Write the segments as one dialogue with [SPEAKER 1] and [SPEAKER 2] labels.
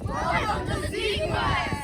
[SPEAKER 1] Welcome to Z-Quest!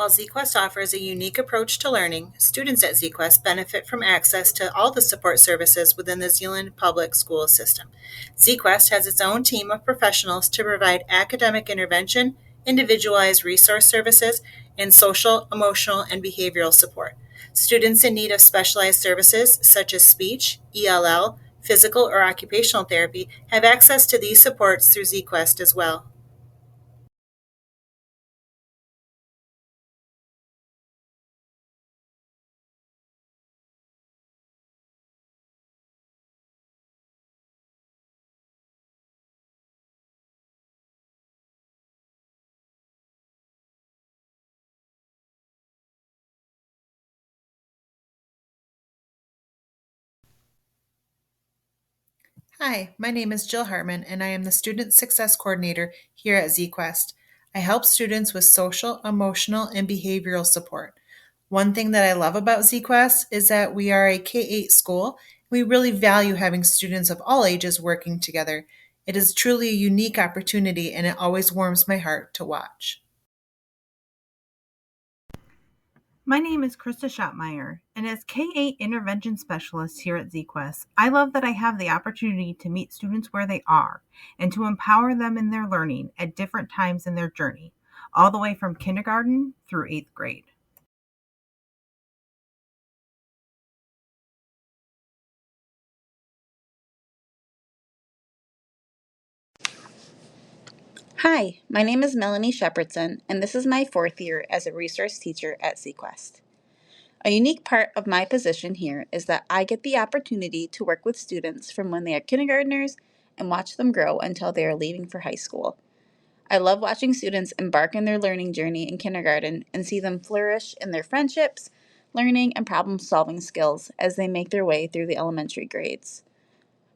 [SPEAKER 2] While ZQuest offers a unique approach to learning, students at ZQuest benefit from access to all the support services within the Zealand public school system. ZQuest has its own team of professionals to provide academic intervention, individualized resource services, and social, emotional, and behavioral support. Students in need of specialized services such as speech, ELL, physical or occupational therapy have access to these supports through ZQuest as well. Hi, my name is Jill Hartman, and I am the Student Success Coordinator here at ZQuest. I help students with social, emotional, and behavioral support. One thing that I love about ZQuest is that we are a K 8 school. We really value having students of all ages working together. It is truly a unique opportunity, and it always warms my heart to watch.
[SPEAKER 3] My name is Krista Schottmeyer, and as K-8 intervention specialist here at ZQuest, I love that I have the opportunity to meet students where they are and to empower them in their learning at different times in their journey, all the way from kindergarten through 8th grade.
[SPEAKER 4] Hi, my name is Melanie Shepherdson, and this is my fourth year as a resource teacher at Sequest. A unique part of my position here is that I get the opportunity to work with students from when they are kindergartners and watch them grow until they are leaving for high school. I love watching students embark on their learning journey in kindergarten and see them flourish in their friendships, learning, and problem solving skills as they make their way through the elementary grades.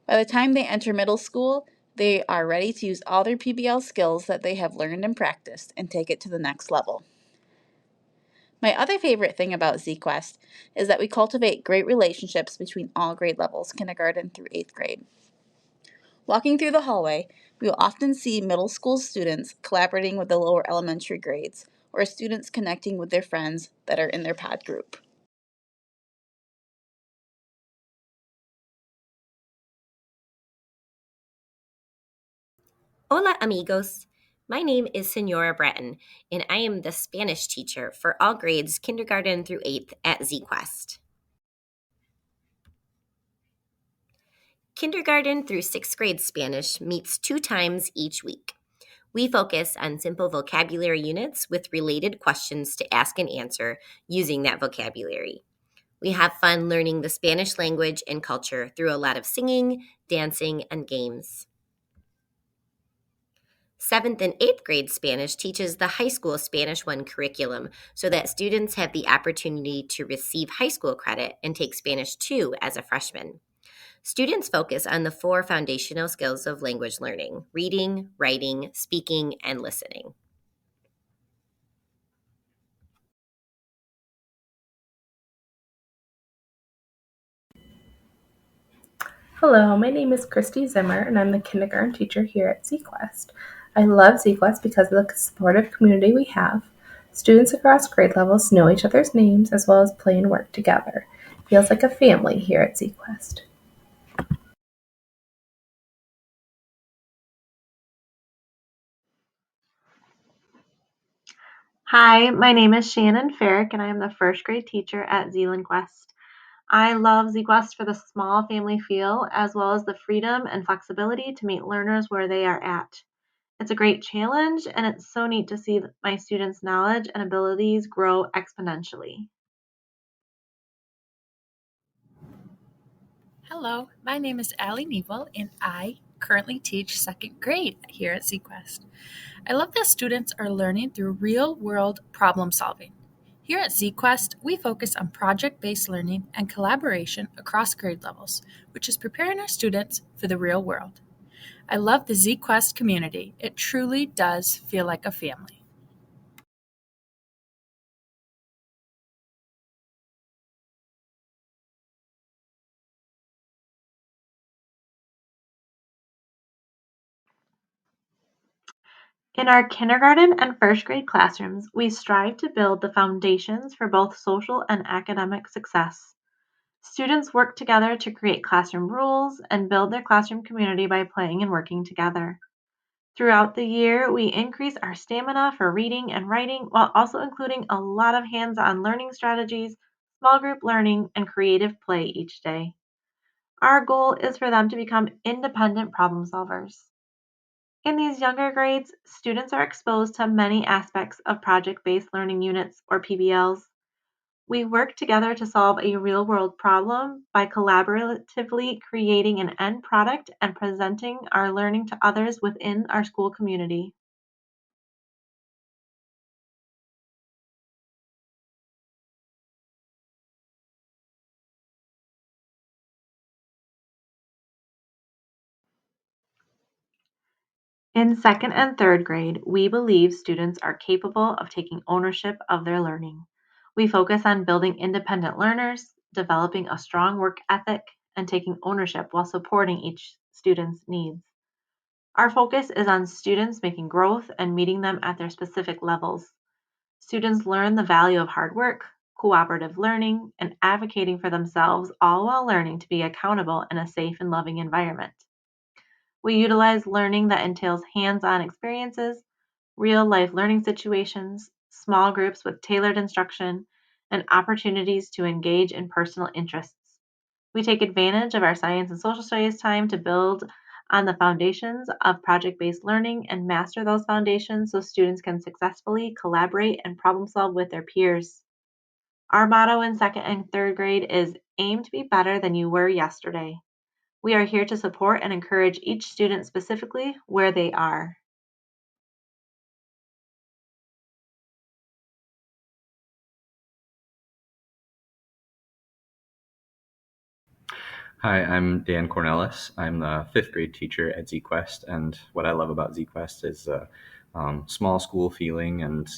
[SPEAKER 4] By the time they enter middle school, they are ready to use all their PBL skills that they have learned and practiced and take it to the next level. My other favorite thing about ZQuest is that we cultivate great relationships between all grade levels, kindergarten through 8th grade. Walking through the hallway, we will often see middle school students collaborating with the lower elementary grades, or students connecting with their friends that are in their pod group.
[SPEAKER 5] Hola, amigos. My name is Senora Breton, and I am the Spanish teacher for all grades kindergarten through 8th at ZQuest. Kindergarten through sixth grade Spanish meets 2 times each week. We focus on simple vocabulary units with related questions to ask and answer using that vocabulary. We have fun learning the Spanish language and culture through a lot of singing, dancing, and games. 7th and 8th grade Spanish teaches the high school Spanish 1 curriculum so that students have the opportunity to receive high school credit and take Spanish 2 as a freshman. Students focus on the 4 foundational skills of language learning: reading, writing, speaking, and listening.
[SPEAKER 6] Hello, my name is Christy Zimmer, and I'm the kindergarten teacher here at ZQuest. I love ZQuest because of the supportive community we have. Students across grade levels know each other's names as well as play and work together. It feels like a family here at ZQuest.
[SPEAKER 7] Hi, my name is Shannon Farrick, and I am the first grade teacher at Zealand Quest. I love ZQuest for the small family feel, as well as the freedom and flexibility to meet learners where they are at. It's a great challenge, and it's so neat to see my students' knowledge and abilities grow exponentially.
[SPEAKER 8] Hello, my name is Allie Neville, and I currently teach second grade here at ZQuest. I love that students are learning through real-world problem solving. Here at ZQuest, we focus on project-based learning and collaboration across grade levels, which is preparing our students for the real world. I love the ZQuest community. It truly does feel like a family.
[SPEAKER 7] In our kindergarten and first grade classrooms, we strive to build the foundations for both social and academic success. Students work together to create classroom rules and build their classroom community by playing and working together. Throughout the year, we increase our stamina for reading and writing while also including a lot of hands on learning strategies, small group learning, and creative play each day. Our goal is for them to become independent problem solvers. In these younger grades, students are exposed to many aspects of project based learning units or PBLs. We work together to solve a real world problem by collaboratively creating an end product and presenting our learning to others within our school community. In second and third grade, we believe students are capable of taking ownership of their learning. We focus on building independent learners, developing a strong work ethic, and taking ownership while supporting each student's needs. Our focus is on students making growth and meeting them at their specific levels. Students learn the value of hard work, cooperative learning, and advocating for themselves, all while learning to be accountable in a safe and loving environment. We utilize learning that entails hands on experiences, real life learning situations, small groups with tailored instruction, and opportunities to engage in personal interests. We take advantage of our science and social studies time to build on the foundations of project based learning and master those foundations so students can successfully collaborate and problem solve with their peers. Our motto in second and third grade is aim to be better than you were yesterday. We are here to support and encourage each student specifically where they are.
[SPEAKER 9] Hi, I'm Dan Cornelis. I'm the fifth grade teacher at ZQuest, and what I love about ZQuest is the small school feeling and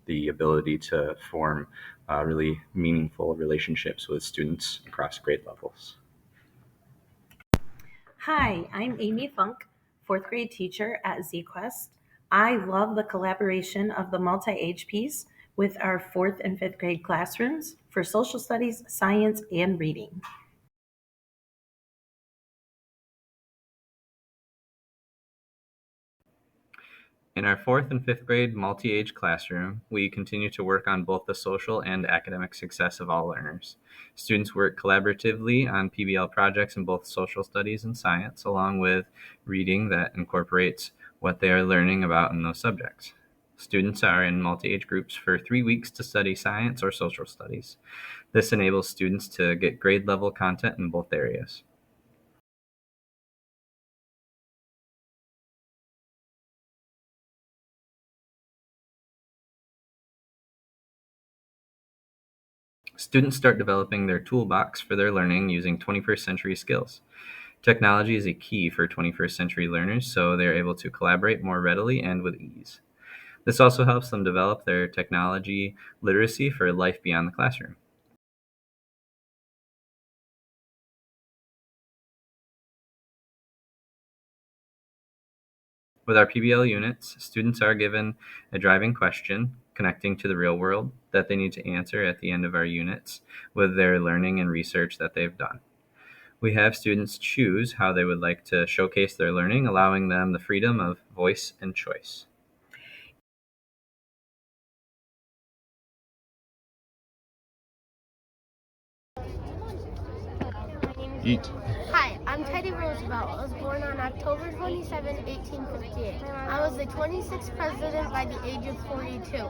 [SPEAKER 9] the ability to form really meaningful relationships with students across grade levels.
[SPEAKER 10] Hi, I'm Amy Funk, fourth grade teacher at ZQuest. I love the collaboration of the multi age piece with our fourth and fifth grade classrooms for social studies, science, and reading.
[SPEAKER 9] In our 4th and 5th grade multi-age classroom, we continue to work on both the social and academic success of all learners. Students work collaboratively on PBL projects in both social studies and science, along with reading that incorporates what they are learning about in those subjects. Students are in multi-age groups for 3 weeks to study science or social studies. This enables students to get grade level content in both areas. Students start developing their toolbox for their learning using 21st century skills. Technology is a key for 21st century learners, so they're able to collaborate more readily and with ease. This also helps them develop their technology literacy for life beyond the classroom. With our PBL units, students are given a driving question connecting to the real world that they need to answer at the end of our units with their learning and research that they've done. We have students choose how they would like to showcase their learning, allowing them the freedom of voice and choice.
[SPEAKER 1] Eat. Hi, I'm Teddy Roosevelt. I was born on October 27, 1858. I was the 26th president by the age of 42.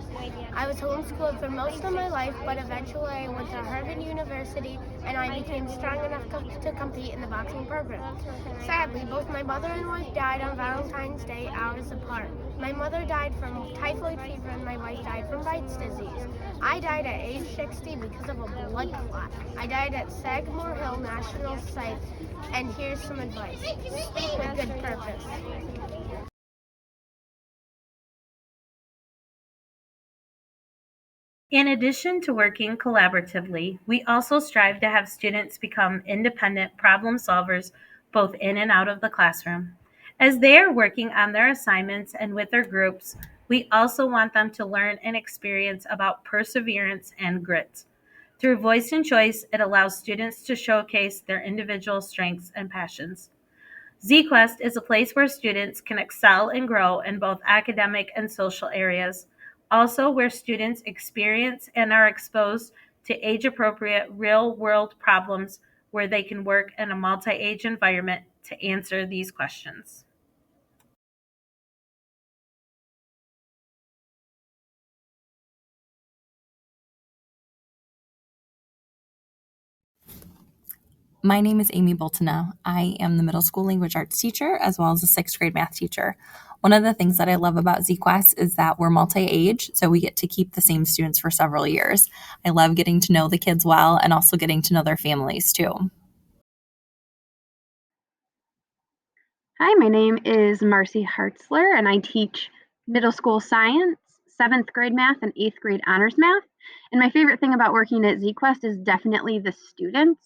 [SPEAKER 1] I was homeschooled for most of my life, but eventually I went to Harvard University and I became strong enough to compete in the boxing program. Sadly, both my mother and wife died on Valentine's Day hours apart. My mother died from typhoid fever and my wife died from Bright's disease. I died at age 60 because of a blood clot. I died at Sagamore Hill National Site, and here's some advice. Speak with good purpose.
[SPEAKER 10] In addition to working collaboratively, we also strive to have students become independent problem solvers both in and out of the classroom. As they are working on their assignments and with their groups, we also want them to learn and experience about perseverance and grit. Through voice and choice, it allows students to showcase their individual strengths and passions. ZQuest is a place where students can excel and grow in both academic and social areas, also where students experience and are exposed to age-appropriate real-world problems where they can work in a multi-age environment to answer these questions.
[SPEAKER 11] My name is Amy Boltona. I am the middle school language arts teacher as well as a 6th grade math teacher. One of the things that I love about ZQuest is that we're multi-age, so we get to keep the same students for several years. I love getting to know the kids well and also getting to know their families too.
[SPEAKER 12] Hi, my name is Marcy Hartzler, and I teach middle school science, 7th grade math, and 8th grade honors math. And my favorite thing about working at ZQuest is definitely the students.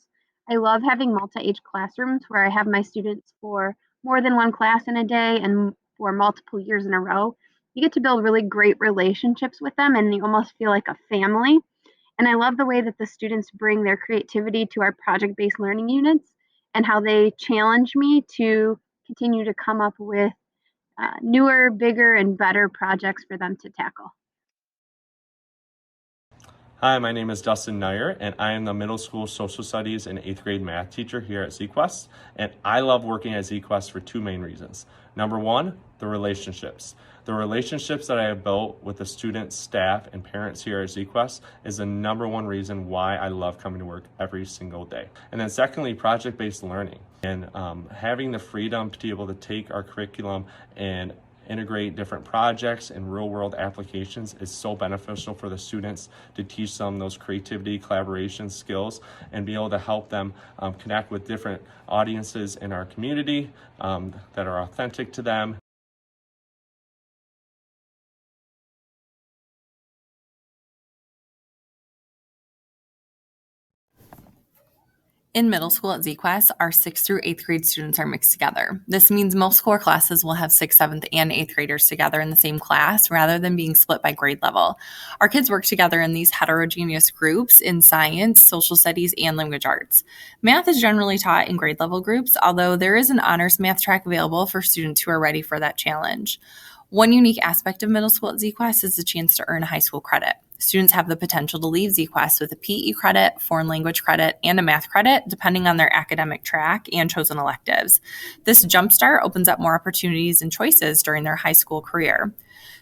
[SPEAKER 12] I love having multi-age classrooms where I have my students for more than one class in a day and for multiple years in a row. You get to build really great relationships with them, and you almost feel like a family. And I love the way that the students bring their creativity to our project-based learning units and how they challenge me to continue to come up with newer, bigger, and better projects for them to tackle.
[SPEAKER 13] Hi, my name is Dustin Nair, and I am the middle school social studies and 8th grade math teacher here at ZQuest. And I love working at ZQuest for two main reasons. Number one, the relationships. The relationships that I have built with the students, staff, and parents here at ZQuest is the number one reason why I love coming to work every single day. And then secondly, project-based learning. And having the freedom to be able to take our curriculum and integrate different projects and real-world applications is so beneficial for the students to teach them those creativity, collaboration skills, and be able to help them connect with different audiences in our community that are authentic to them.
[SPEAKER 11] In middle school at ZQuest, our 6th through 8th grade students are mixed together. This means most core classes will have 6th, 7th, and 8th graders together in the same class rather than being split by grade level. Our kids work together in these heterogeneous groups in science, social studies, and language arts. Math is generally taught in grade level groups, although there is an honors math track available for students who are ready for that challenge. One unique aspect of middle school at ZQuest is the chance to earn high school credit. Students have the potential to leave ZQuest with a PE credit, foreign language credit, and a math credit, depending on their academic track and chosen electives. This jumpstart opens up more opportunities and choices during their high school career.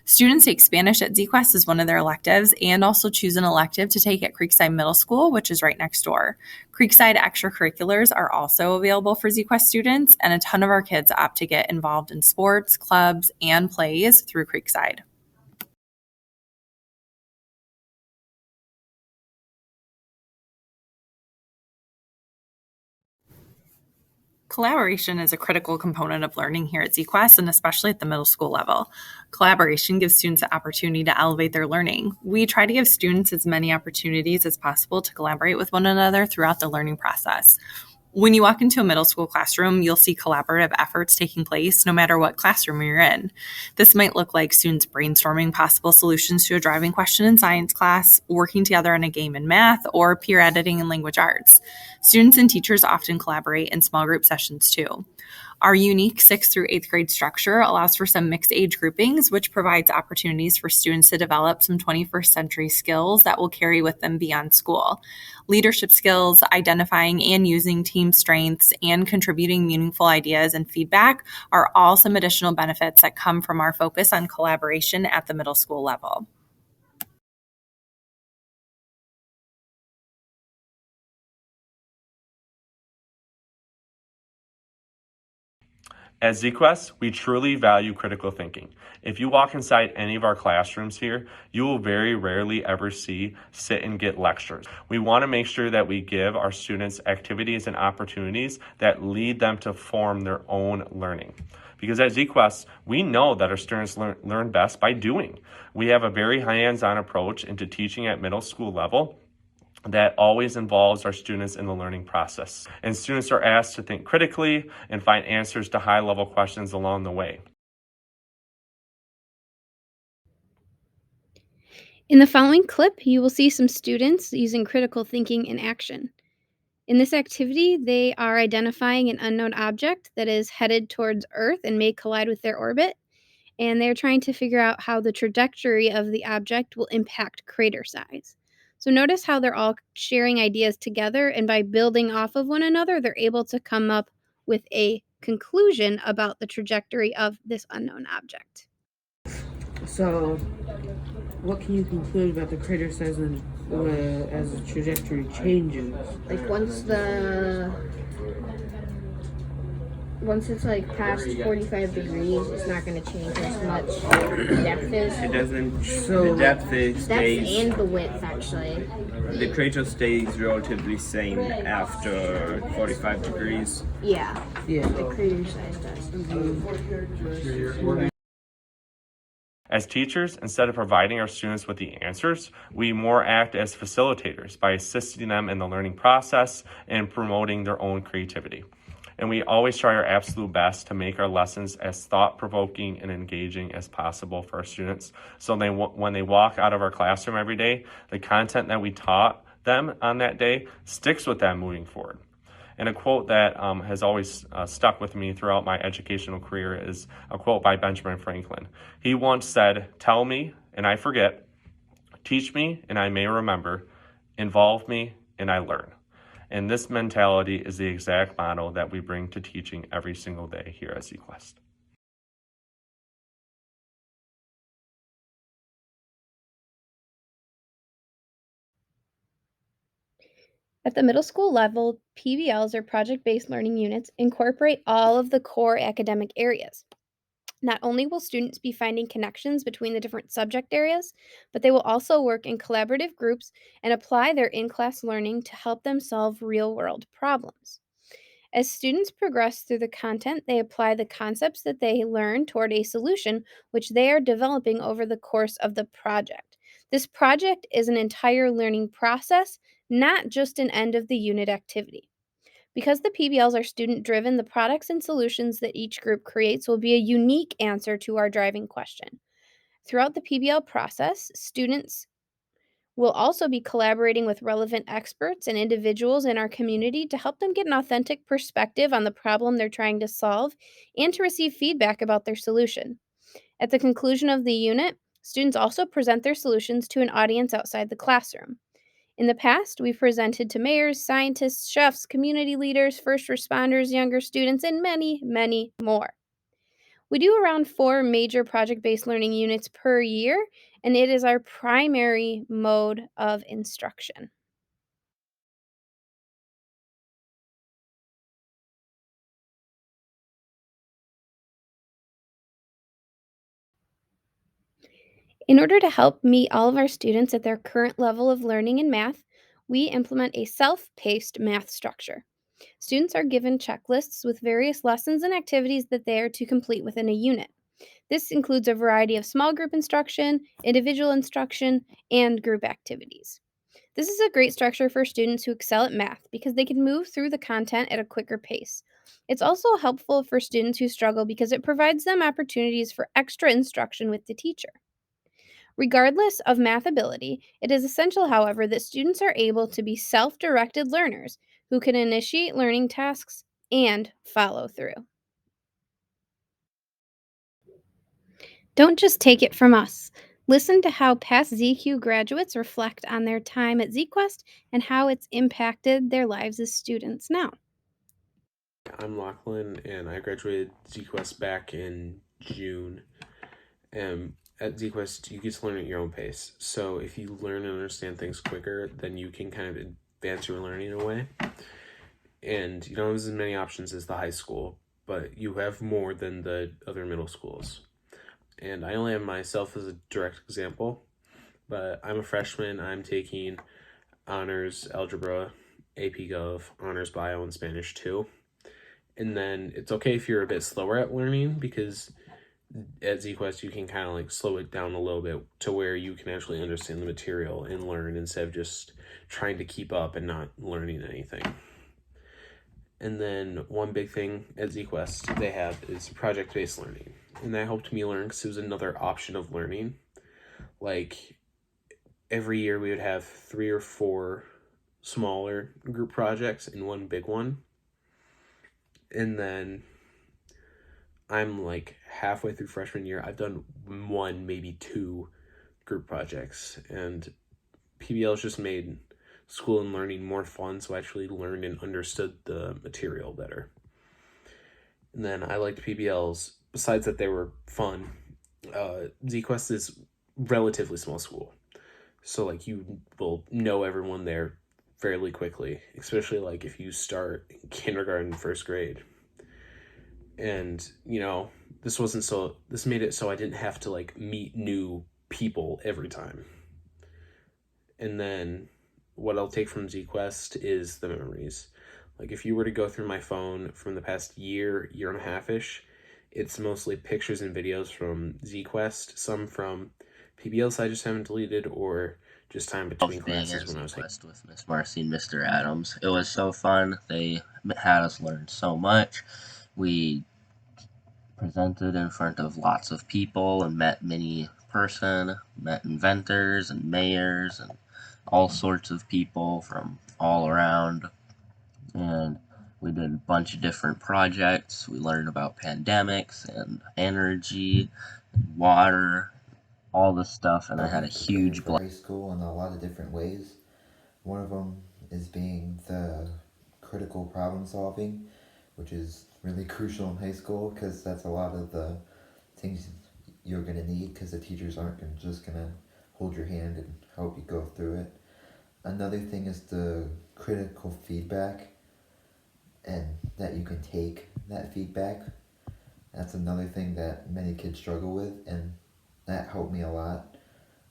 [SPEAKER 11] Students take Spanish at ZQuest as one of their electives and also choose an elective to take at Creekside Middle School, which is right next door. Creekside extracurriculars are also available for ZQuest students, and a ton of our kids opt to get involved in sports, clubs, and plays through Creekside. Collaboration is a critical component of learning here at ZQuest, and especially at the middle school level. Collaboration gives students the opportunity to elevate their learning. We try to give students as many opportunities as possible to collaborate with one another throughout the learning process. When you walk into a middle school classroom, you'll see collaborative efforts taking place no matter what classroom you're in. This might look like students brainstorming possible solutions to a driving question in science class, working together in a game in math, or peer editing in language arts. Students and teachers often collaborate in small group sessions too. Our unique 6th through 8th grade structure allows for some mixed age groupings, which provides opportunities for students to develop some 21st century skills that will carry with them beyond school. Leadership skills, identifying and using team strengths, and contributing meaningful ideas and feedback are all some additional benefits that come from our focus on collaboration at the middle school level.
[SPEAKER 13] At ZQuest, we truly value critical thinking. If you walk inside any of our classrooms here, you will very rarely ever see sit and get lectures. We want to make sure that we give our students activities and opportunities that lead them to form their own learning. Because at ZQuest, we know that our students learn best by doing. We have a very hands-on approach into teaching at middle school level that always involves our students in the learning process. And students are asked to think critically and find answers to high-level questions along the way.
[SPEAKER 12] In the following clip, you will see some students using critical thinking in action. In this activity, they are identifying an unknown object that is headed towards Earth and may collide with their orbit, and they're trying to figure out how the trajectory of the object will impact crater size. So notice how they're all sharing ideas together, and by building off of one another, they're able to come up with a conclusion about the trajectory of this unknown object.
[SPEAKER 14] So, what can you conclude about the crater size and as the trajectory changes?
[SPEAKER 1] Like once it's like past 45 degrees, it's not going to change as much. The depth is.
[SPEAKER 15] It doesn't. So the depth stays.
[SPEAKER 1] Depth and the width, actually.
[SPEAKER 15] The crater stays relatively same after 45 degrees.
[SPEAKER 1] Yeah.
[SPEAKER 14] Yeah.
[SPEAKER 1] The crater size does.
[SPEAKER 13] As teachers, instead of providing our students with the answers, we more act as facilitators by assisting them in the learning process and promoting their own creativity. And we always try our absolute best to make our lessons as thought-provoking and engaging as possible for our students. So when they walk out of our classroom every day, the content that we taught them on that day sticks with them moving forward. And a quote that has always stuck with me throughout my educational career is a quote by Benjamin Franklin. He once said, "Tell me and I forget, teach me and I may remember, involve me and I learn." And this mentality is the exact motto that we bring to teaching every single day here at ZQuest.
[SPEAKER 12] At the middle school level, PBLs or project-based learning units incorporate all of the core academic areas. Not only will students be finding connections between the different subject areas, but they will also work in collaborative groups and apply their in-class learning to help them solve real-world problems. As students progress through the content, they apply the concepts that they learn toward a solution which they are developing over the course of the project. This project is an entire learning process, not just an end of the unit activity. Because the PBLs are student driven, the products and solutions that each group creates will be a unique answer to our driving question. Throughout the PBL process, students will also be collaborating with relevant experts and individuals in our community to help them get an authentic perspective on the problem they're trying to solve and to receive feedback about their solution. At the conclusion of the unit, students also present their solutions to an audience outside the classroom. In the past, we've presented to mayors, scientists, chefs, community leaders, first responders, younger students, and many, many more. We do around 4 major project-based learning units per year, and it is our primary mode of instruction. In order to help meet all of our students at their current level of learning in math, we implement a self-paced math structure. Students are given checklists with various lessons and activities that they are to complete within a unit. This includes a variety of small group instruction, individual instruction, and group activities. This is a great structure for students who excel at math because they can move through the content at a quicker pace. It's also helpful for students who struggle because it provides them opportunities for extra instruction with the teacher. Regardless of math ability, it is essential, however, that students are able to be self directed learners who can initiate learning tasks and follow through. Don't just take it from us. Listen to how past ZQ graduates reflect on their time at ZQuest and how it's impacted their lives as students now.
[SPEAKER 16] I'm Lachlan, and I graduated ZQuest back in June. At ZQuest, you get to learn at your own pace. So if you learn and understand things quicker, then you can kind of advance your learning in a way. And you don't have as many options as the high school, but you have more than the other middle schools. And I only have myself as a direct example, but I'm a freshman. I'm taking honors algebra, AP Gov, honors bio, and Spanish too. And then it's okay if you're a bit slower at learning, because at ZQuest you can kind of like slow it down a little bit to where you can actually understand the material and learn instead of just trying to keep up and not learning anything. And then one big thing at ZQuest they have is project-based learning. And that helped me learn because it was another option of learning. Like every year we would have 3 or 4 smaller group projects and one big one. And then I'm like halfway through freshman year. I've done 1, maybe 2 group projects, and PBL's just made school and learning more fun, so I actually learned and understood the material better. And then I liked PBLs, besides that they were fun. ZQuest is relatively small school, so like you will know everyone there fairly quickly, especially like if you start in kindergarten, first grade. And this made it so I didn't have to like meet new people every time. And then what I'll take from ZQuest is the memories. Like if you were to go through my phone from the past year and a half-ish, it's mostly pictures and videos from ZQuest, some from PBLs I just haven't deleted, or just time between classes when I was
[SPEAKER 17] with Miss Marcy and Mr. Adams. It was so fun. They had us learn so much. We presented in front of lots of people and met many person, met inventors and mayors and all sorts of people from all around. And we did a bunch of different projects. We learned about pandemics and energy, and water, all this stuff, and I had a huge
[SPEAKER 18] for high school in a lot of different ways. One of them is being the critical problem solving, which is really crucial in high school because that's a lot of the things you're going to need, because the teachers aren't just going to hold your hand and help you go through it. Another thing is the critical feedback, and that you can take that feedback. That's another thing that many kids struggle with, and that helped me a lot.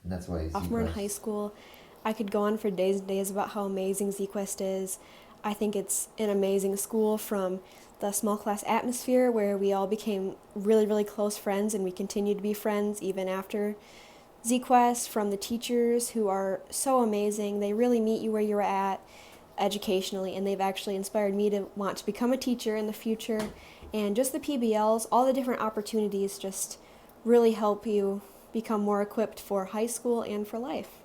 [SPEAKER 18] And that's why
[SPEAKER 19] Sophomore in high school, I could go on for days and days about how amazing ZQuest is. I think it's an amazing school, from the small class atmosphere where we all became really, really close friends, and we continue to be friends even after ZQuest, from the teachers who are so amazing. They really meet you where you're at educationally, and they've actually inspired me to want to become a teacher in the future. And just the PBLs, all the different opportunities just really help you become more equipped for high school and for life.